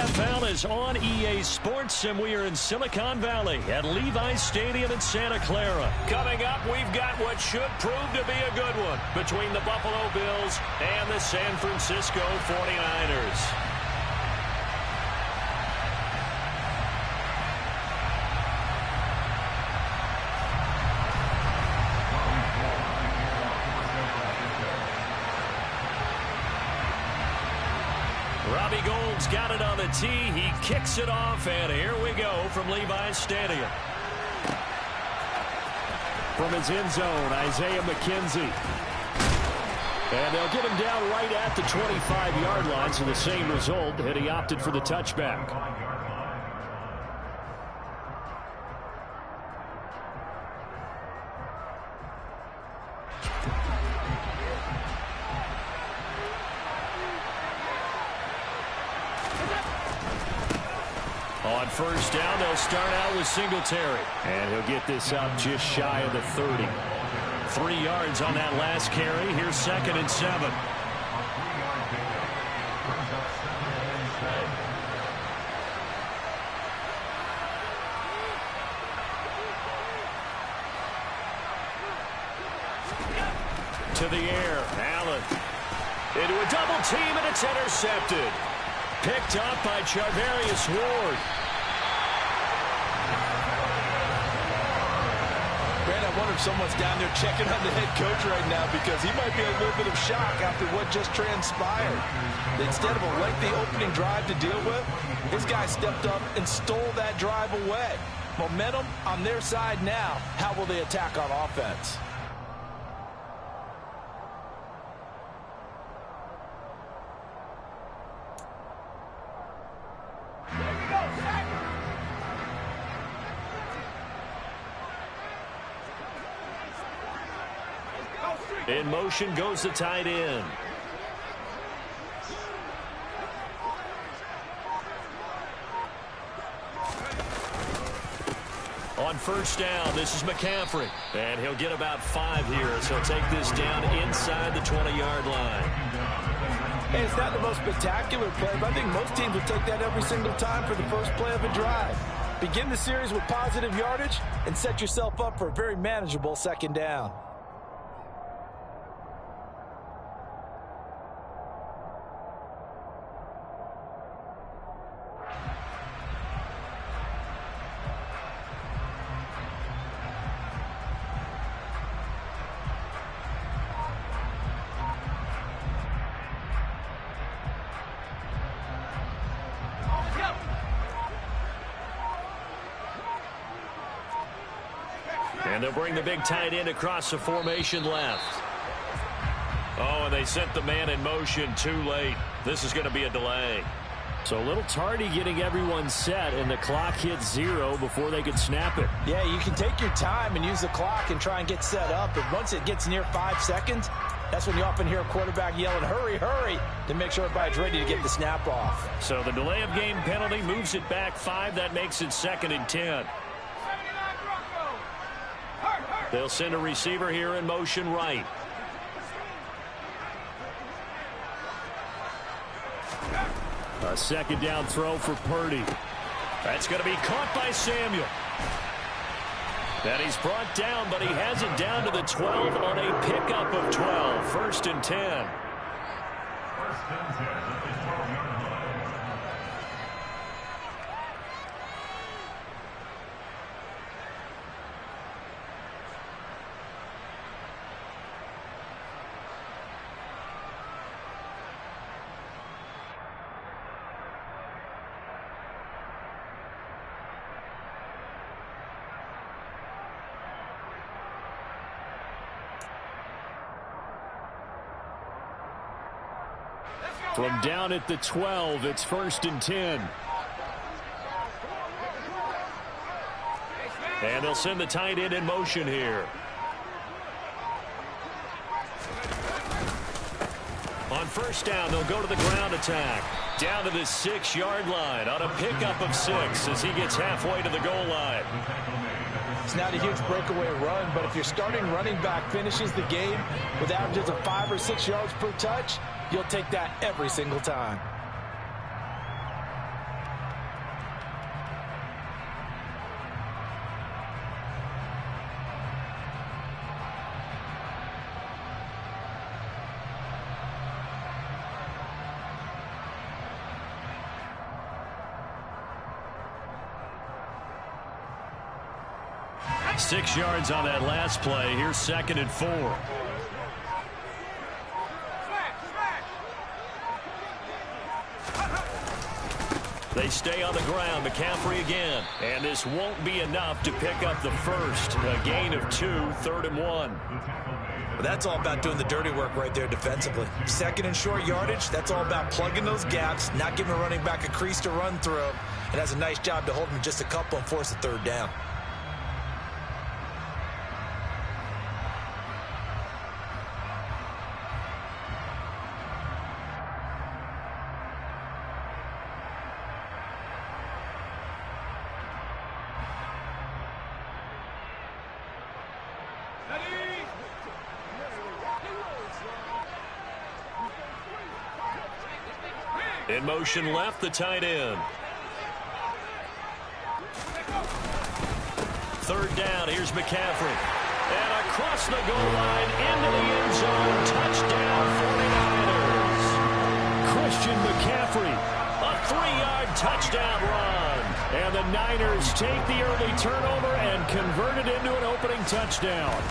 CFL is on EA Sports, and we are in Silicon Valley at Levi's Stadium in Santa Clara. Coming up, we've got what should prove to be a good one between the Buffalo Bills and the San Francisco 49ers. Robbie Gould's got it on the tee. He kicks it off, and here we go from Levi's Stadium. From his end zone, Isaiah McKenzie. And they'll get him down right at the 25-yard line, so the same result, and he opted for the touchback. On first down, they'll start out with Singletary. And he'll get this up just shy of the 30. 3 yards on that last carry. Here's 2nd and 7. To the air, Allen. Into a double team, and it's intercepted. Picked up by Charvarius Ward. I wonder if someone's down there checking on the head coach right now, because he might be in a little bit of shock after what just transpired. Instead of a lengthy opening drive to deal with, this guy stepped up and stole that drive away. Momentum on their side now. How will they attack on offense? In motion goes the tight end. On first down, this is McCaffrey. And he'll get about 5 here as he'll take this down inside the 20-yard line. Hey, it's not the most spectacular play, but I think most teams will take that every single time for the first play of a drive. Begin the series with positive yardage and set yourself up for a very manageable 2nd down. And they'll bring the big tight end across the formation left. Oh, and they sent the man in motion too late. This is going to be a delay. So a little tardy getting everyone set, and the clock hits 0 before they could snap it. Yeah, you can take your time and use the clock and try and get set up. But once it gets near 5 seconds, that's when you often hear a quarterback yelling, hurry, hurry, to make sure everybody's ready to get the snap off. So the delay of game penalty moves it back 5. That makes it 2nd and 10. They'll send a receiver here in motion right. A 2nd down throw for Purdy. That's going to be caught by Samuel. And he's brought down, but he has it down to the 12 on a pickup of 12. 1st and 10. From down at the 12, it's 1st and 10. And they'll send the tight end in motion here. On first down, they'll go to the ground attack. Down to the 6-yard line on a pickup of 6 as he gets halfway to the goal line. It's not a huge breakaway run, but if your starting running back finishes the game with averages of 5 or 6 yards per touch, you'll take that every single time. 6 yards on that last play. Here's 2nd and 4. They stay on the ground. McCaffrey again. And this won't be enough to pick up the first. A gain of 2, 3rd and 1. Well, that's all about doing the dirty work right there defensively. 2nd and short yardage, that's all about plugging those gaps, not giving a running back a crease to run through. It has a nice job to hold him just a couple and force a 3rd down. In motion left, the tight end. 3rd down, here's McCaffrey. And across the goal line, into the end zone, touchdown 49ers. Christian McCaffrey, a 3-yard touchdown run. And the Niners take the early turnover and convert it into an opening touchdown.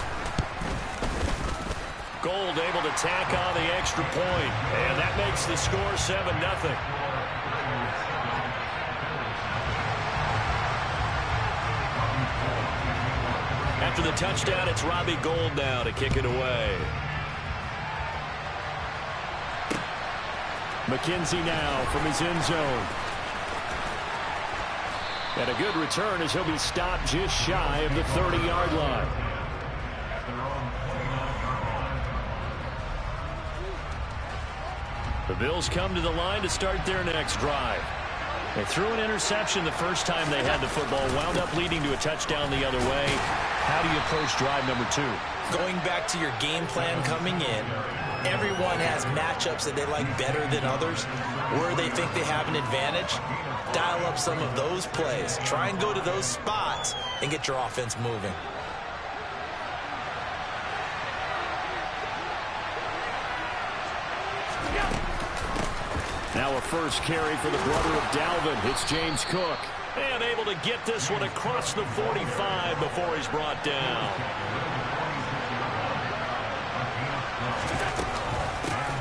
Gold able to tack on the extra point, and that makes the score 7-0. After the touchdown, it's Robbie Gould now to kick it away. McKenzie now from his end zone. And a good return as he'll be stopped just shy of the 30-yard line. The Bills come to the line to start their next drive. They threw an interception the first time they had the football, wound up leading to a touchdown the other way. How do you approach drive number 2? Going back to your game plan coming in, everyone has matchups that they like better than others, where they think they have an advantage. Dial up some of those plays. Try and go to those spots and get your offense moving. Now a first carry for the brother of Dalvin. It's James Cook. And able to get this one across the 45 before he's brought down.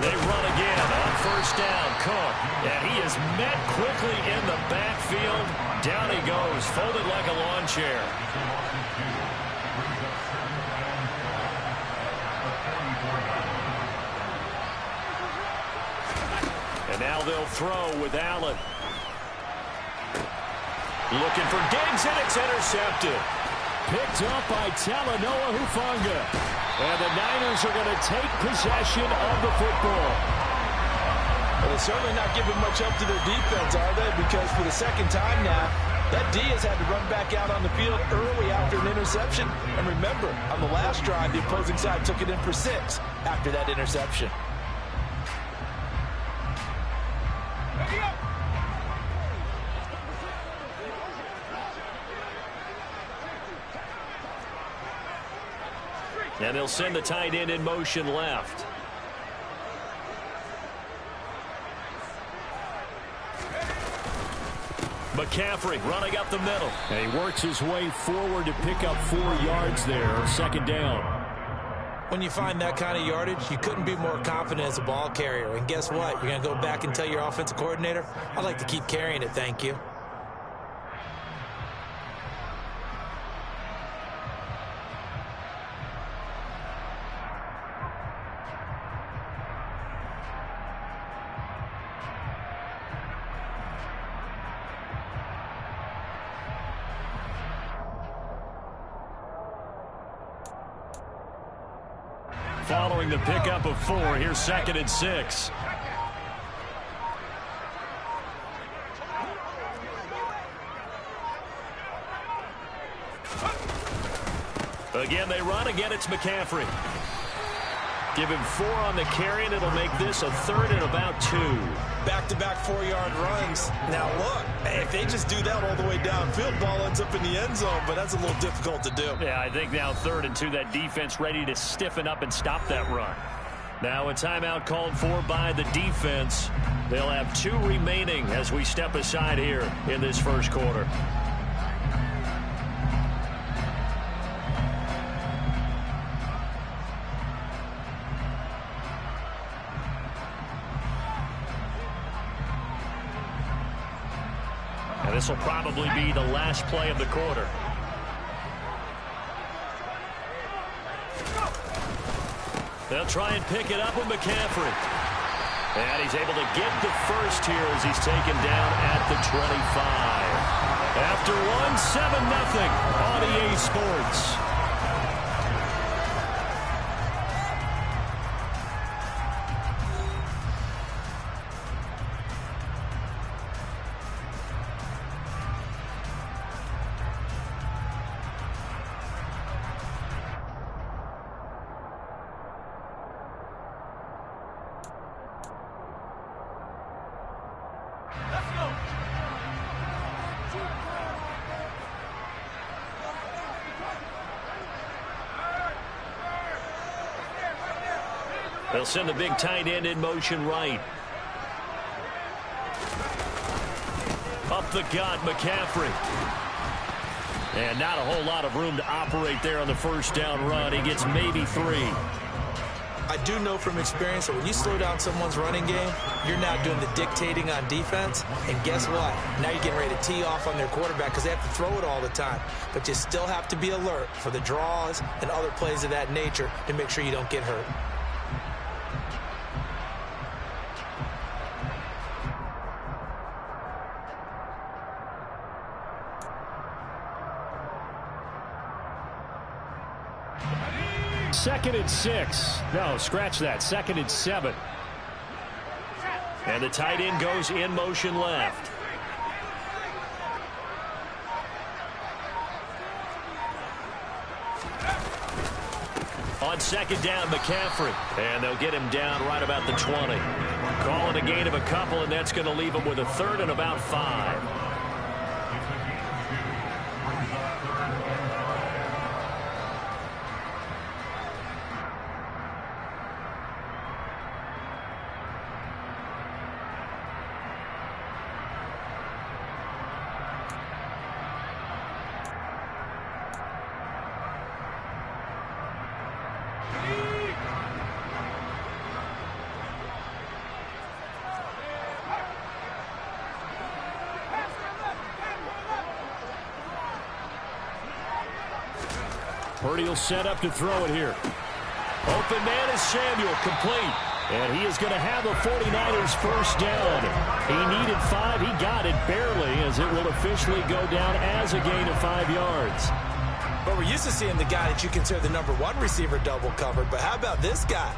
They run again on 1st down. Cook. And he is met quickly in the backfield. Down he goes, folded like a lawn chair. And now they'll throw with Allen. Looking for Diggs, and it's intercepted. Picked up by Talanoa Hufanga. And the Niners are going to take possession of the football. Well, they're certainly not giving much help to their defense, are they? Because for the 2nd time now, that D has had to run back out on the field early after an interception. And remember, on the last drive, the opposing side took it in for 6 after that interception. And they'll send the tight end in motion left. McCaffrey running up the middle. And he works his way forward to pick up 4 yards there. 2nd down. When you find that kind of yardage, you couldn't be more confident as a ball carrier. And guess what? You're going to go back and tell your offensive coordinator, I'd like to keep carrying it, thank you. Following the pickup of 4, here's 2nd and 6. Again, they run. Again, it's McCaffrey. Give him 4 on the carry, and it'll make this a 3rd and about 2. Back-to-back 4-yard runs. Now, look, if they just do that all the way downfield, ball ends up in the end zone, but that's a little difficult to do. Yeah, I think now 3rd and 2, that defense ready to stiffen up and stop that run. Now a timeout called for by the defense. They'll have 2 remaining as we step aside here in this first quarter. And this will probably be the last play of the quarter. They'll try and pick it up with McCaffrey. And he's able to get the first here as he's taken down at the 25. After one, 7-0 on EA Sports. They'll send the big tight end in motion right. Up the gut, McCaffrey. And not a whole lot of room to operate there on the first down run. He gets maybe 3. I do know from experience that when you slow down someone's running game, you're now doing the dictating on defense. And guess what? Now you're getting ready to tee off on their quarterback because they have to throw it all the time. But you still have to be alert for the draws and other plays of that nature to make sure you don't get hurt. Second and 6. No, scratch that. Second and 7. And the tight end goes in motion left. On second down, McCaffrey. And they'll get him down right about the 20. Calling a gain of a couple, and that's going to leave him with a third and about 5. Purdy will set up to throw it here. Open man is Samuel, complete. And he is going to have a 49ers first down. He needed 5. He got it barely, as it will officially go down as a gain of 5 yards. But we're used to seeing the guy that you consider the number 1 receiver double covered. But how about this guy?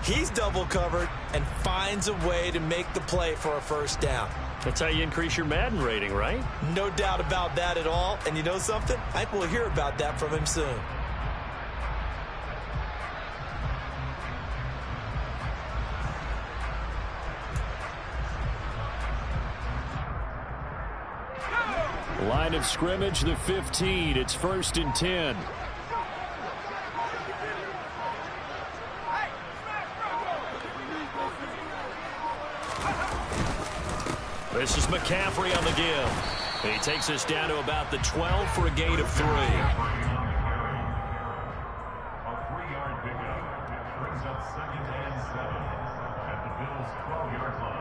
He's double covered and finds a way to make the play for a first down. That's how you increase your Madden rating, right? No doubt about that at all. And you know something? I think we'll hear about that from him soon. Line of scrimmage, the 15. It's 1st and 10. This is McCaffrey on the give. And he takes us down to about the 12 for a gain of 3. A 3-yard pickup brings up 2nd and 7 at the Bills' 12-yard line.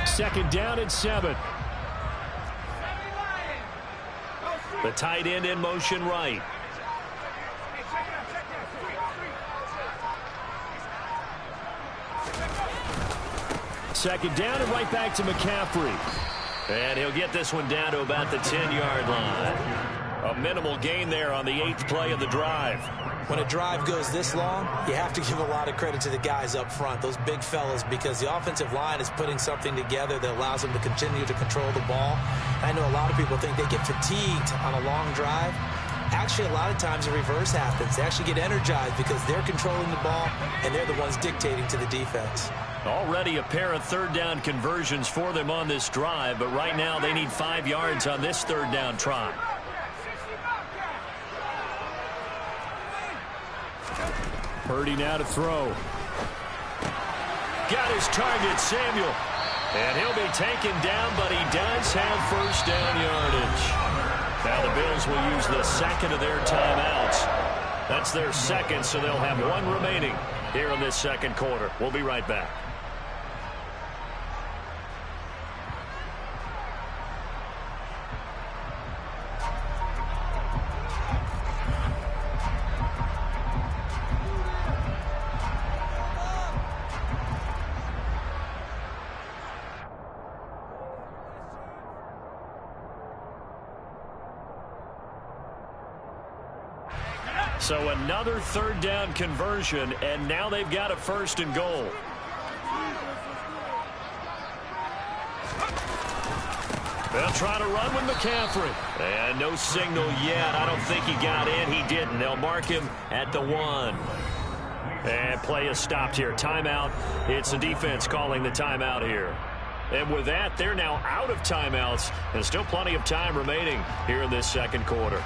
Second down and 7. The tight end in motion right. Second down and right back to McCaffrey. And he'll get this one down to about the 10-yard line. A minimal gain there on the 8th play of the drive. When a drive goes this long, you have to give a lot of credit to the guys up front, those big fellas, because the offensive line is putting something together that allows them to continue to control the ball. I know a lot of people think they get fatigued on a long drive. Actually, a lot of times the reverse happens. They actually get energized because they're controlling the ball, and they're the ones dictating to the defense. Already a pair of third down conversions for them on this drive, but right now they need 5 yards on this third down try. Purdy now to throw. got his target, Samuel. And he'll be taken down, but he does have first down yardage. Now the Bills will use the second of their timeouts. That's their second, so they'll have one remaining here in this second quarter. We'll be right back. So another third down conversion, and now they've got a first and goal. They'll try to run with McCaffrey. And no signal yet. I don't think he got in. He didn't. They'll mark him at the 1. And play is stopped here. Timeout. It's the defense calling the timeout here. And with that, they're now out of timeouts. And still plenty of time remaining here in this second quarter.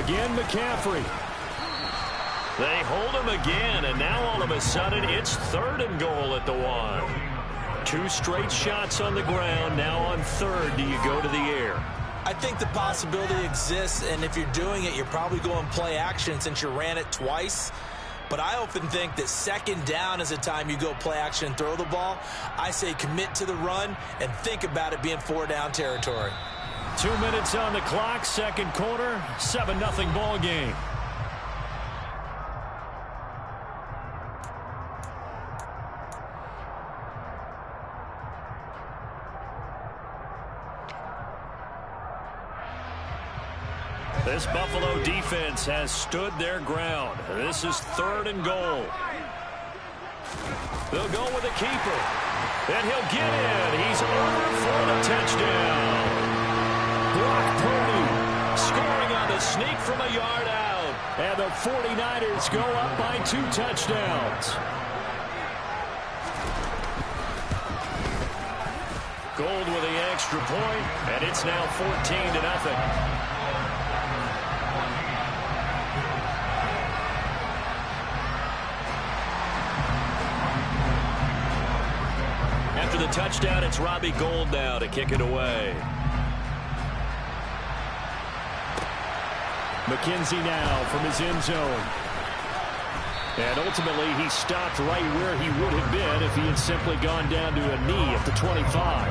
Again, McCaffrey. They hold him again, and now all of a sudden it's third and goal at the 1. 2 straight shots on the ground. Now on third, do you go to the air? I think the possibility exists, and if you're doing it, you're probably going play action since you ran it twice. But I often think that second down is the time you go play action and throw the ball. I say commit to the run and think about it being 4-down territory. 2 minutes on the clock, second quarter, 7-0 ball game. This Buffalo defense has stood their ground. This is third and goal. They'll go with a keeper. And he'll get in. He's over for the touchdown. Brock Purdy scoring on the sneak from a yard out. And the 49ers go up by 2 touchdowns. Gold with the extra point, and it's now 14-0. After the touchdown, it's Robbie Gould now to kick it away. McKenzie now from his end zone. And ultimately, he stopped right where he would have been if he had simply gone down to a knee at the 25.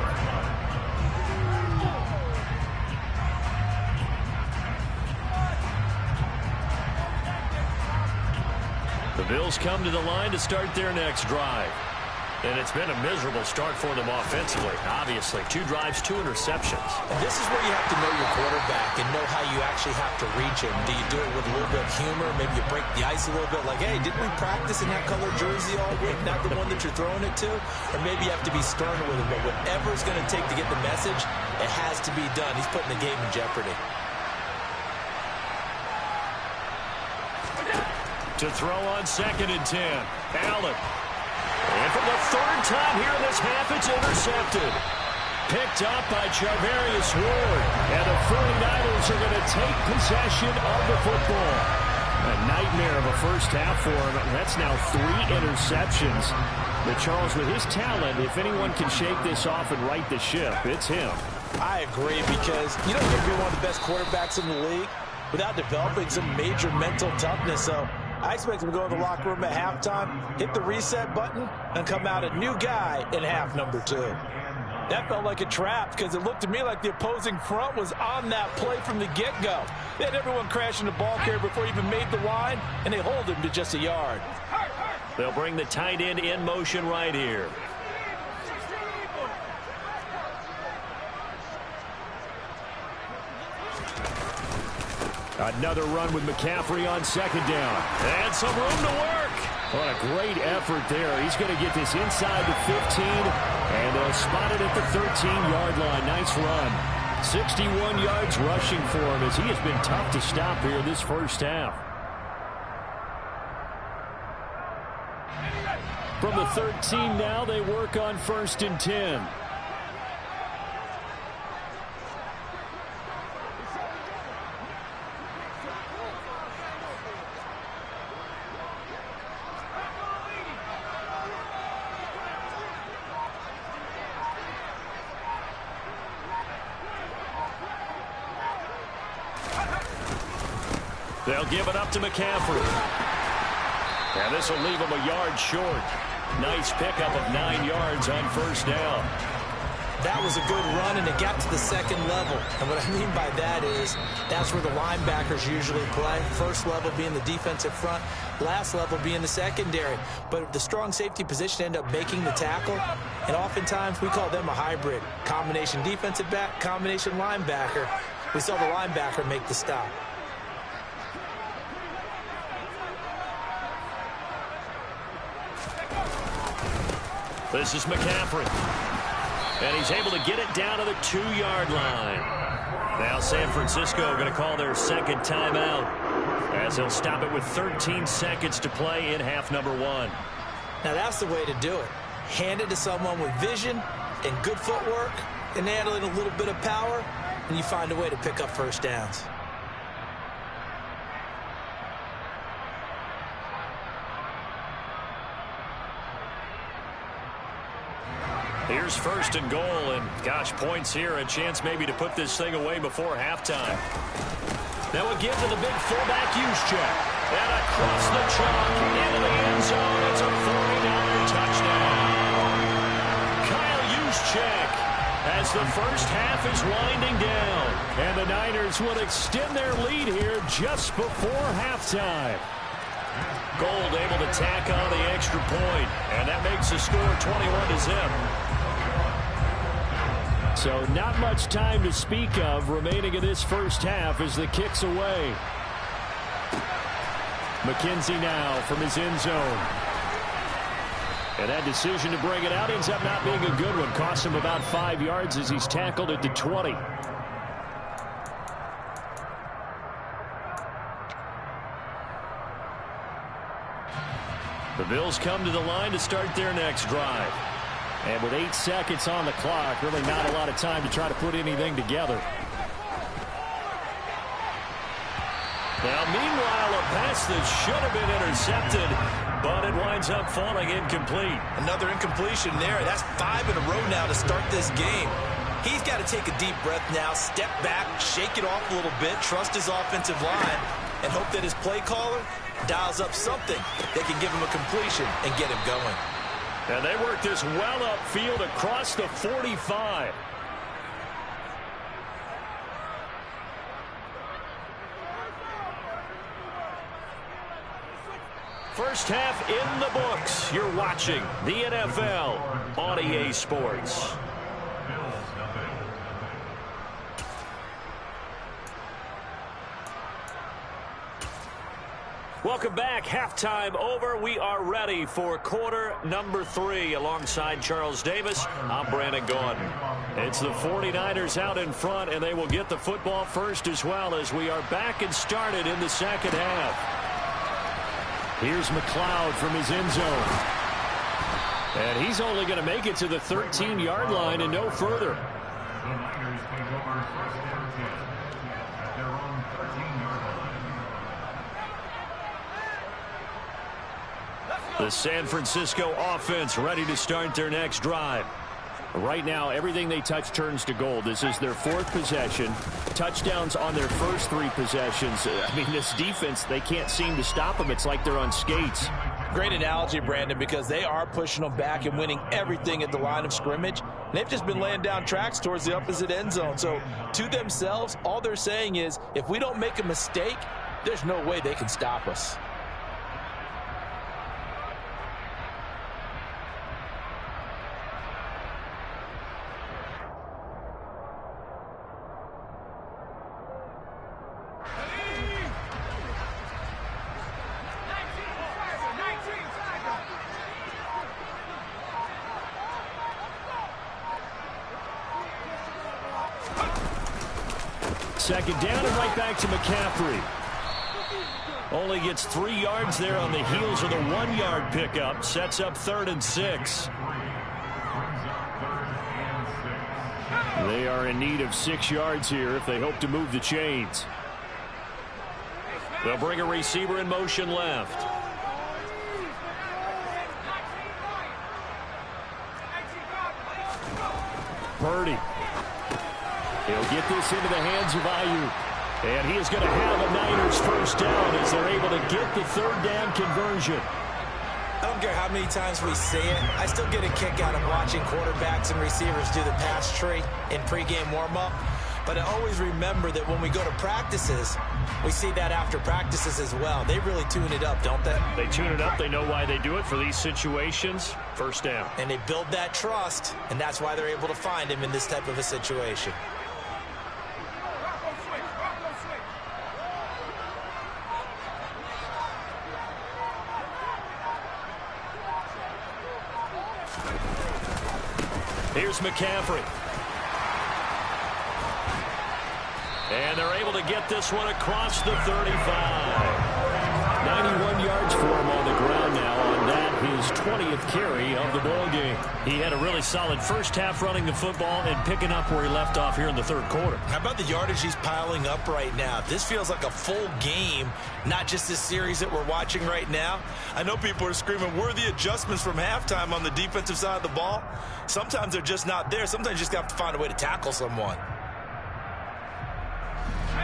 The Bills come to the line to start their next drive. And it's been a miserable start for them offensively. Obviously, 2 drives, 2 interceptions. And this is where you have to know your quarterback and know how you actually have to reach him. Do you do it with a little bit of humor? Maybe you break the ice a little bit like, hey, didn't we practice in that color jersey all week? Not the one that you're throwing it to? Or maybe you have to be sterner with him. But whatever it's going to take to get the message, it has to be done. He's putting the game in jeopardy. To throw on 2nd and 10. Allen. And for the third time here in this half, it's intercepted. Picked up by Charvarius Ward. And the 49ers are going to take possession of the football. A nightmare of a first half for him. That's now 3 interceptions. But Charles, with his talent, if anyone can shake this off and right the ship, it's him. I agree, because you don't get to be one of the best quarterbacks in the league without developing some major mental toughness. So I expect him to go in the locker room at halftime, hit the reset button, and come out a new guy in half number 2. That felt like a trap, because it looked to me like the opposing front was on that play from the get-go. They had everyone crashing the ball carrier before he even made the line, and they hold him to just a yard. They'll bring the tight end in motion right here. Another run with McCaffrey on 2nd down. And some room to work. What a great effort there. He's going to get this inside the 15, and they'll spot it at the 13-yard line. Nice run. 61 yards rushing for him, as he has been tough to stop here this first half. From the 13 now, they work on 1st and 10. They'll give it up to McCaffrey. And this will leave him a yard short. Nice pickup of 9 yards on 1st down. That was a good run, and it got to the second level. And what I mean by that is that's where the linebackers usually play. First level being the defensive front, last level being the secondary. But the strong safety position ended up making the tackle, and oftentimes we call them a hybrid. Combination defensive back, combination linebacker. We saw the linebacker make the stop. This is McCaffrey. And he's able to get it down to the 2-yard line. Now San Francisco going to call their second timeout as they'll stop it with 13 seconds to play in half number 1. Now that's the way to do it. Hand it to someone with vision and good footwork and handling a little bit of power, and you find a way to pick up first downs. Here's 1st and goal, and gosh, points here, a chance maybe to put this thing away before halftime. Now we'll give to the big fullback Juszczyk. And across the chalk, into the end zone, it's a 49er touchdown. Kyle Juszczyk, as the first half is winding down, and the Niners will extend their lead here just before halftime. Gold able to tack on the extra point, and that makes the score 21-0. So not much time to speak of remaining in this first half as the kick's away. McKenzie now from his end zone. And that decision to bring it out ends up not being a good one. Cost him about 5 yards as he's tackled at the 20. The Bills come to the line to start their next drive. And with 8 seconds on the clock, really not a lot of time to try to put anything together. Now, meanwhile, a pass that should have been intercepted, but it winds up falling incomplete. Another incompletion there. That's 5 in a row now to start this game. He's got to take a deep breath now, step back, shake it off a little bit, trust his offensive line, and hope that his play caller dials up something that can give him a completion and get him going. And they work this well upfield across the 45. First half in the books. You're watching the NFL on EA Sports. Welcome back. Halftime over. We are ready for quarter number 3. Alongside Charles Davis, I'm Brandon Gordon. It's the 49ers out in front, and they will get the football first as well as we are back and started in the second half. Here's McLeod from his end zone. And he's only going to make it to the 13-yard line and no further. The Niners take over 1st and 10 at their own 13-yard line. The San Francisco offense ready to start their next drive. Right now, everything they touch turns to gold. This is their 4th possession. Touchdowns on their first 3 possessions. I mean, this defense, they can't seem to stop them. It's like they're on skates. Great analogy, Brandon, because they are pushing them back and winning everything at the line of scrimmage. They've just been laying down tracks towards the opposite end zone. So to themselves, all they're saying is, if we don't make a mistake, there's no way they can stop us. Second down and right back to McCaffrey. Only gets 3 yards there on the heels of the 1-yard pickup. Sets up 3rd and 6. They are in need of 6 yards here if they hope to move the chains. They'll bring a receiver in motion left. Purdy. He'll get this into the hands of Ayuk. And he is going to have a Niners first down as they're able to get the 3rd down conversion. I don't care how many times we see it. I still get a kick out of watching quarterbacks and receivers do the pass tree in pregame warm-up. But I always remember that when we go to practices, we see that after practices as well. They really tune it up, don't they? They tune it up. They know why they do it for these situations. First down. And they build that trust, and that's why they're able to find him in this type of a situation. Here's McCaffrey. And they're able to get this one across the 35. 91 yards for him on the ground now on that, his 20th carry of the ball game. He had a really solid first half running the football and picking up where he left off here in the 3rd quarter. How about the yardage he's piling up right now? This feels like a full game, not just this series that we're watching right now. I know people are screaming, where are the adjustments from halftime on the defensive side of the ball? Sometimes they're just not there. Sometimes you just have to find a way to tackle someone.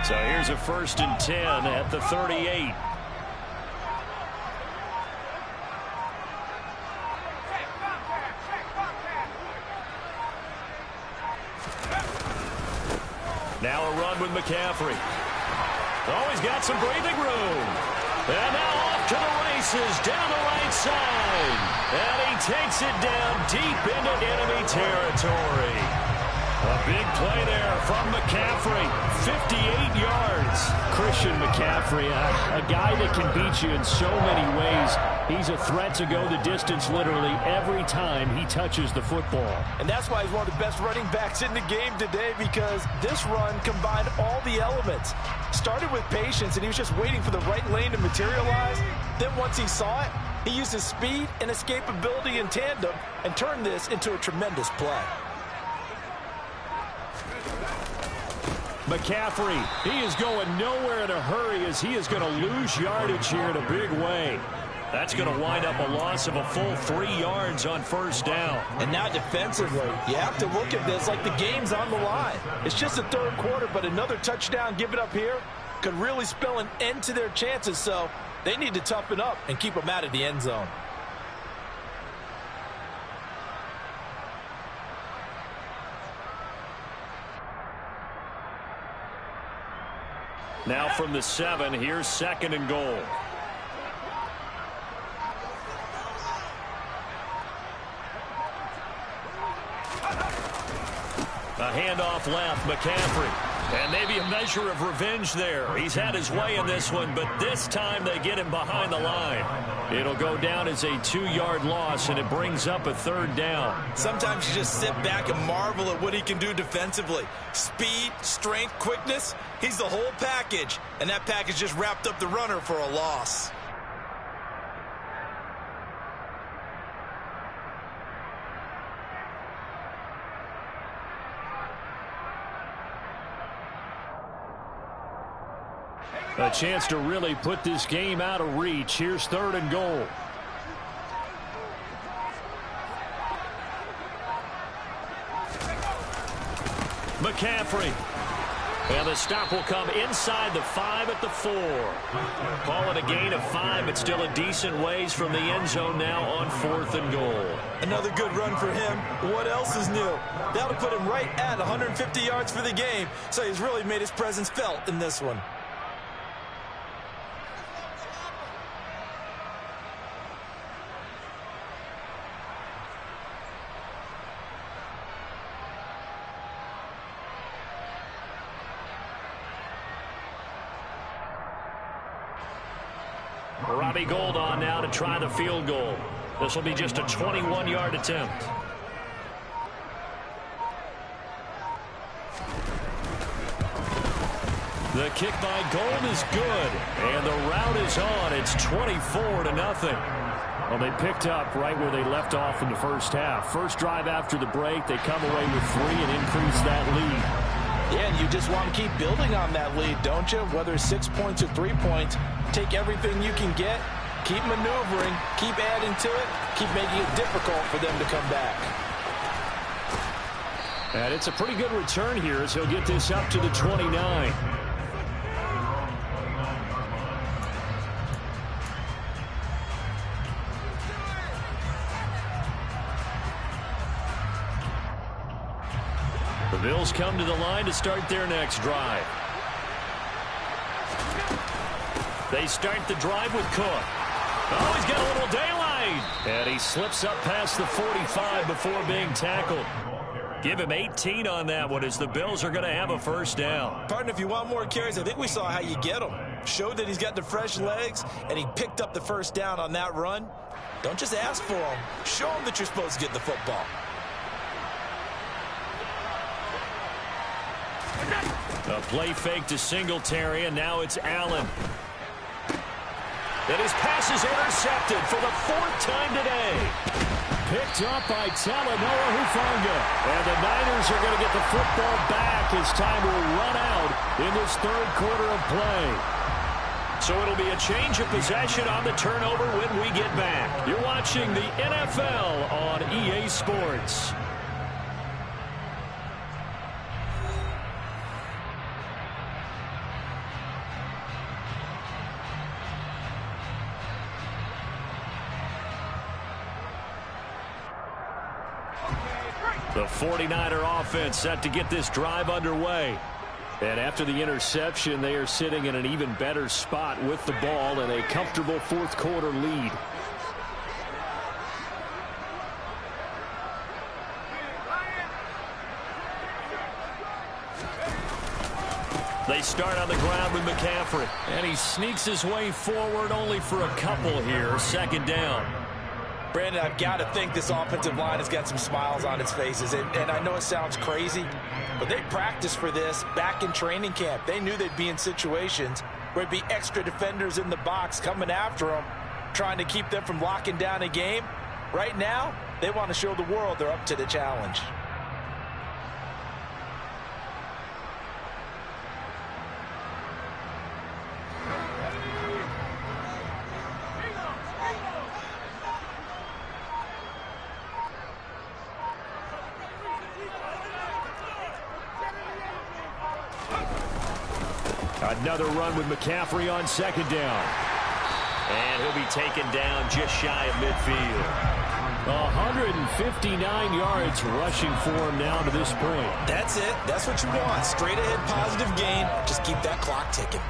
So here's a 1st and 10 at the 38. Now a run with McCaffrey. Oh, he's got some breathing room. And now off to the races down the right side. And he takes it down deep into enemy territory. A big play there from McCaffrey. 58 yards. Christian McCaffrey, a guy that can beat you in so many ways. He's a threat to go the distance literally every time he touches the football. And that's why he's one of the best running backs in the game today, because this run combined all the elements. Started with patience, and he was just waiting for the right lane to materialize. Then once he saw it, he used his speed and escapability in tandem and turned this into a tremendous play. McCaffrey, he is going nowhere in a hurry as he is going to lose yardage here in a big way. That's going to wind up a loss of a full 3 yards on 1st down. And now defensively, you have to look at this like the game's on the line. It's just the 3rd quarter, but another touchdown given up here could really spell an end to their chances, so they need to toughen up and keep them out of the end zone. Now from the 7, here's 2nd and goal. A handoff left, McCaffrey. And maybe a measure of revenge there. He's had his way in this one, but this time they get him behind the line. It'll go down as a 2-yard loss, and it brings up a 3rd down. Sometimes you just sit back and marvel at what he can do defensively. Speed, strength, quickness, he's the whole package. And that package just wrapped up the runner for a loss. A chance to really put this game out of reach. Here's 3rd and goal. McCaffrey. And the stop will come inside the 5 at the 4. Call it a gain of 5, but still a decent ways from the end zone now on 4th and goal. Another good run for him. What else is new? That'll put him right at 150 yards for the game, so he's really made his presence felt in this one. Robbie Gould on now to try the field goal. This will be just a 21-yard attempt. The kick by Gold is good, and the route is on. It's 24-0. Well, they picked up right where they left off in the first half. First drive after the break, they come away with 3 and increase that lead. Yeah, and you just want to keep building on that lead, don't you? Whether it's 6 points or 3 points, take everything you can get, keep maneuvering, keep adding to it, keep making it difficult for them to come back. And it's a pretty good return here as he'll get this up to the 29. The Bills come to the line to start their next drive. They start the drive with Cook. Oh, he's got a little daylight. And he slips up past the 45 before being tackled. Give him 18 on that one as the Bills are going to have a first down. Partner, if you want more carries, I think we saw how you get him. Showed that he's got the fresh legs, and he picked up the first down on that run. Don't just ask for him. Show him that you're supposed to get the football. A play fake to Singletary, and now it's Allen. And his pass is intercepted for the 4th time today. Picked up by Talanoa Hufanga. And the Niners are going to get the football back as time will run out in this 3rd quarter of play. So it'll be a change of possession on the turnover when we get back. You're watching the NFL on EA Sports. The 49er offense set to get this drive underway. And after the interception, they are sitting in an even better spot with the ball and a comfortable 4th quarter lead. They start on the ground with McCaffrey. And he sneaks his way forward only for a couple here. 2nd down. Brandon, I've got to think this offensive line has got some smiles on its faces. And I know it sounds crazy, but they practiced for this back in training camp. They knew they'd be in situations where it'd be extra defenders in the box coming after them, trying to keep them from locking down a game. Right now, they want to show the world they're up to the challenge. Another run with McCaffrey on 2nd down. And he'll be taken down just shy of midfield. 159 yards rushing for him now to this point. That's it. That's what you want. Straight ahead positive gain. Just keep that clock ticking.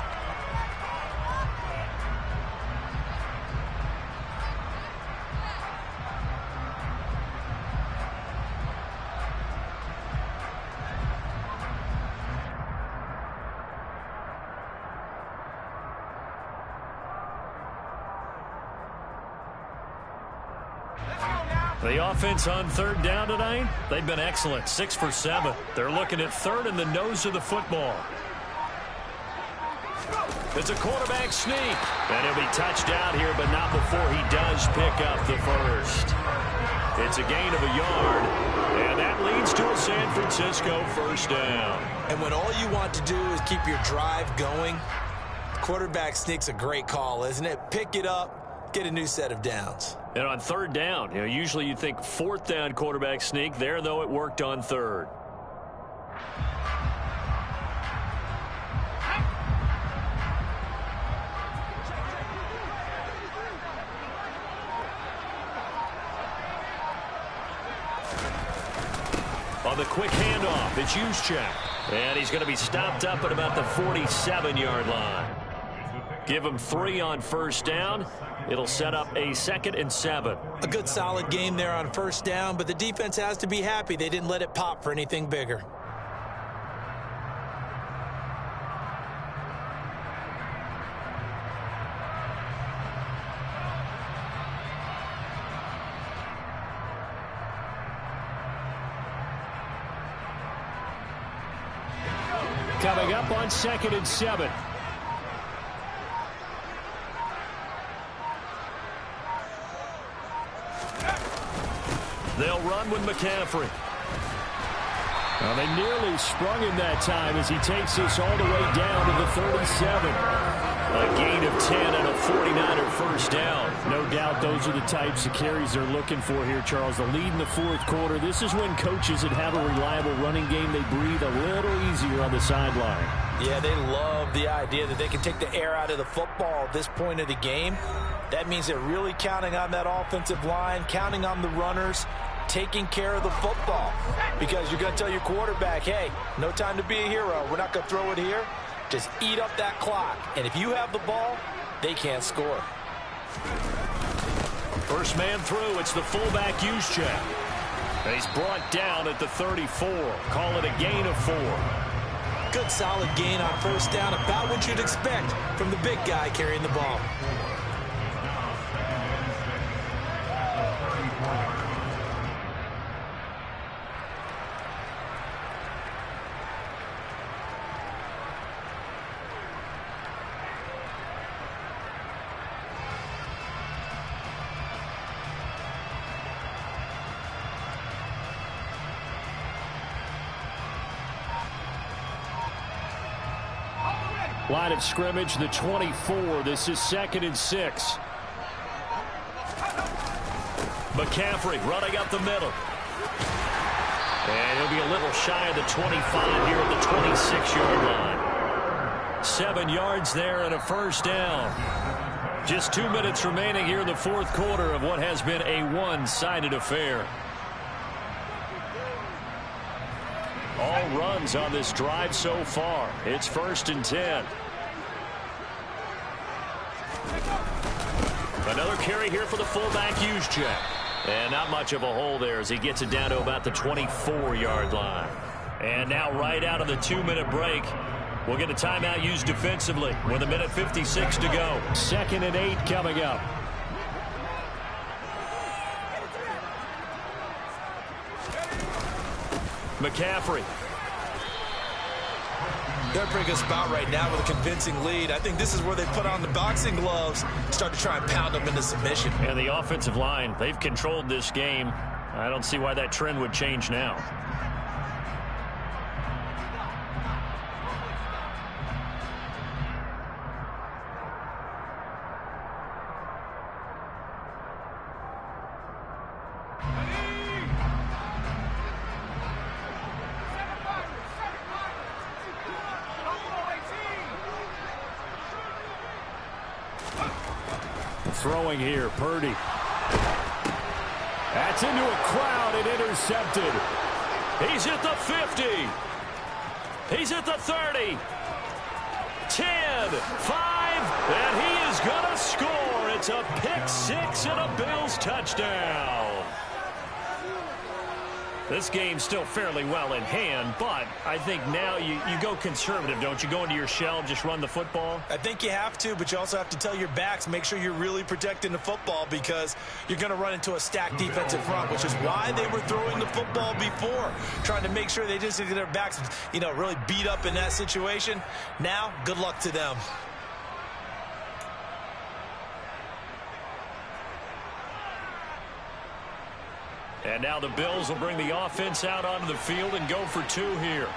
The offense on 3rd down tonight, they've been excellent, 6 for 7. They're looking at 3rd in the nose of the football. It's a quarterback sneak. And he'll be touched out here, but not before he does pick up the first. It's a gain of a yard, and that leads to a San Francisco first down. And when all you want to do is keep your drive going, quarterback sneak's a great call, isn't it? Pick it up, get a new set of downs. And on 3rd down, usually you think 4th down quarterback sneak. There, though, it worked on 3rd. On the quick handoff, it's Juszczyk. And he's going to be stopped up at about the 47-yard line. Give him 3 on 1st down. It'll set up a 2nd and 7. A good solid game there on 1st down, but the defense has to be happy they didn't let it pop for anything bigger. Coming up on 2nd and 7. They'll run with McCaffrey. Well, they nearly sprung him that time as he takes this all the way down to the 37. A gain of 10 and a 49er first down. No doubt those are the types of carries they're looking for here, Charles. The lead in the fourth quarter. This is when coaches that have a reliable running game, they breathe a little easier on the sideline. Yeah, they love the idea that they can take the air out of the football at this point of the game. That means they're really counting on that offensive line, counting on the runners, taking care of the football. Because you're going to tell your quarterback, hey, no time to be a hero. We're not going to throw it here. Just eat up that clock. And if you have the ball, they can't score. First man through, it's the fullback use check. He's brought down at the 34. Call it a gain of 4. Good solid gain on first down, about what you'd expect from the big guy carrying the ball. Line of scrimmage, the 24. This is 2nd and 6. McCaffrey running up the middle. And he'll be a little shy of the 25 here at the 26-yard line. 7 yards there and a first down. Just 2 minutes remaining here in the fourth quarter of what has been a one-sided affair. All runs on this drive so far. It's 1st and 10. Another carry here for the fullback use check. And not much of a hole there as he gets it down to about the 24-yard line. And now right out of the 2-minute break, we'll get a timeout used defensively with 1:56 to go. 2nd and 8 coming up. McCaffrey. They're in a pretty good spot right now with a convincing lead. I think this is where they put on the boxing gloves, start to try and pound them into submission. And the offensive line, they've controlled this game. I don't see why that trend would change now. Throwing here, Purdy. That's into a crowd and intercepted. He's at the 50. He's at the 30. 10, 5, and he is going to score. It's a pick 6 and a Bills touchdown. This game's still fairly well in hand, but I think now you go conservative, don't you? Go into your shell, just run the football? I think you have to, but you also have to tell your backs, make sure you're really protecting the football because you're going to run into a stacked defensive front, which is why they were throwing the football before, trying to make sure they just get their backs, really beat up in that situation. Now, good luck to them. And now the Bills will bring the offense out onto the field and go for 2 here.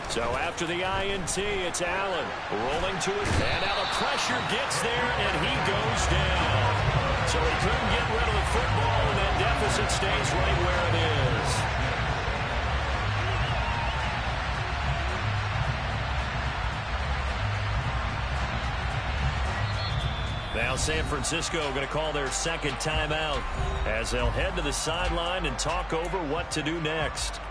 So after the INT, it's Allen rolling to it. And now the pressure gets there, and he goes down. So he couldn't get rid of the football, and that deficit stays right where it is. Now San Francisco going to call their second timeout as they'll head to the sideline and talk over what to do next.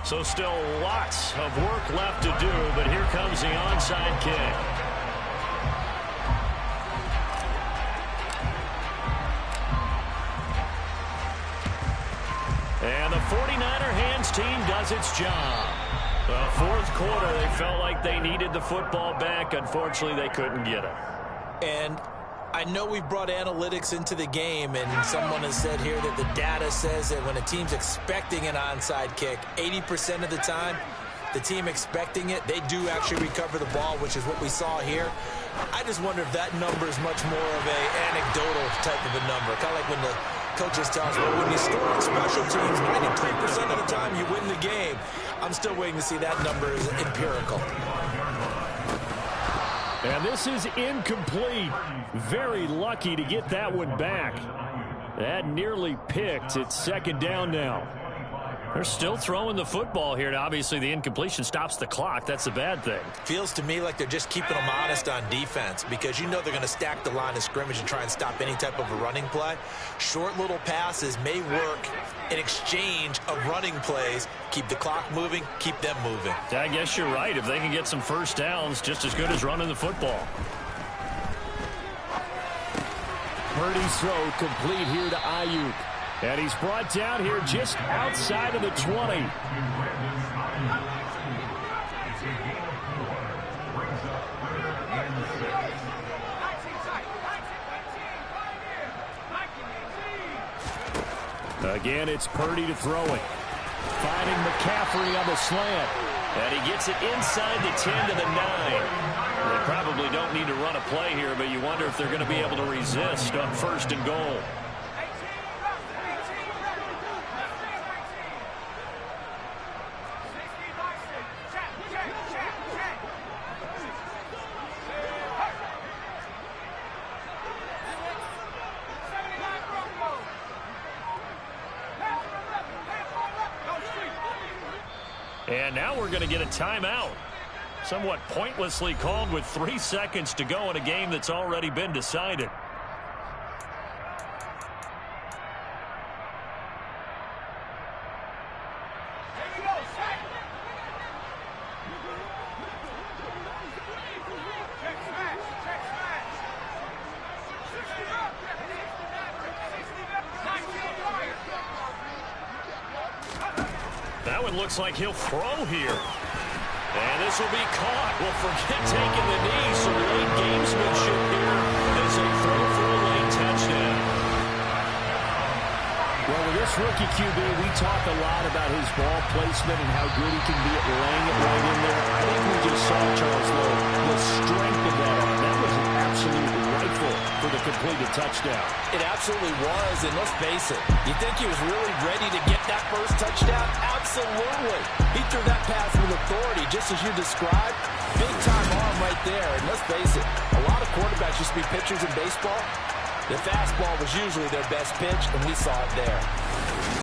So still lots of work left to do, but here comes the onside kick. And the 49er hands team does its job. Well, fourth quarter, they felt like they needed the football back. Unfortunately, they couldn't get it. And I know we brought analytics into the game, and someone has said here that the data says that when a team's expecting an onside kick, 80% of the time, the team expecting it, they do actually recover the ball, which is what we saw here. I just wonder if that number is much more of an anecdotal type of a number. Kind of like when the coaches tell us, well, when you score on special teams, 93% of the time you win the game. I'm still waiting to see that number is empirical. And this is incomplete. Very lucky to get that one back. That nearly picked. It's second down now. They're still throwing the football here. Now, obviously, the incompletion stops the clock. That's a bad thing. Feels to me like they're just keeping them honest on defense because you know they're going to stack the line of scrimmage and try and stop any type of a running play. Short little passes may work in exchange of running plays. Keep the clock moving, keep them moving. I guess you're right. If they can get some first downs, just as good as running the football. Purdy's throw complete here to Ayuk. And he's brought down here just outside of the 20. Again, it's Purdy to throw it. Finding McCaffrey on the slant. And he gets it inside the 10 to the 9. They probably don't need to run a play here, but you wonder if they're going to be able to resist on first and goal. And now we're going to get a timeout. Somewhat pointlessly called with 3 seconds to go in a game that's already been decided. That one looks like he'll throw here. And this will be caught. Well, forget taking the knee. Some late gamesmanship here as they throw for a late touchdown. Well, with this rookie QB, we talk a lot about his ball placement and how good he can be at laying it right in there. I think we just saw, Charles Lowe, the strength of that arm. That was an absolute rifle for the completed touchdown. It absolutely was, and let's face it, you think he was really ready to get that first touchdown? Absolutely. He threw that pass with authority, just as you described. Big-time arm right there, and let's face it, a lot of quarterbacks used to be pitchers in baseball. The fastball was usually their best pitch, and we saw it there.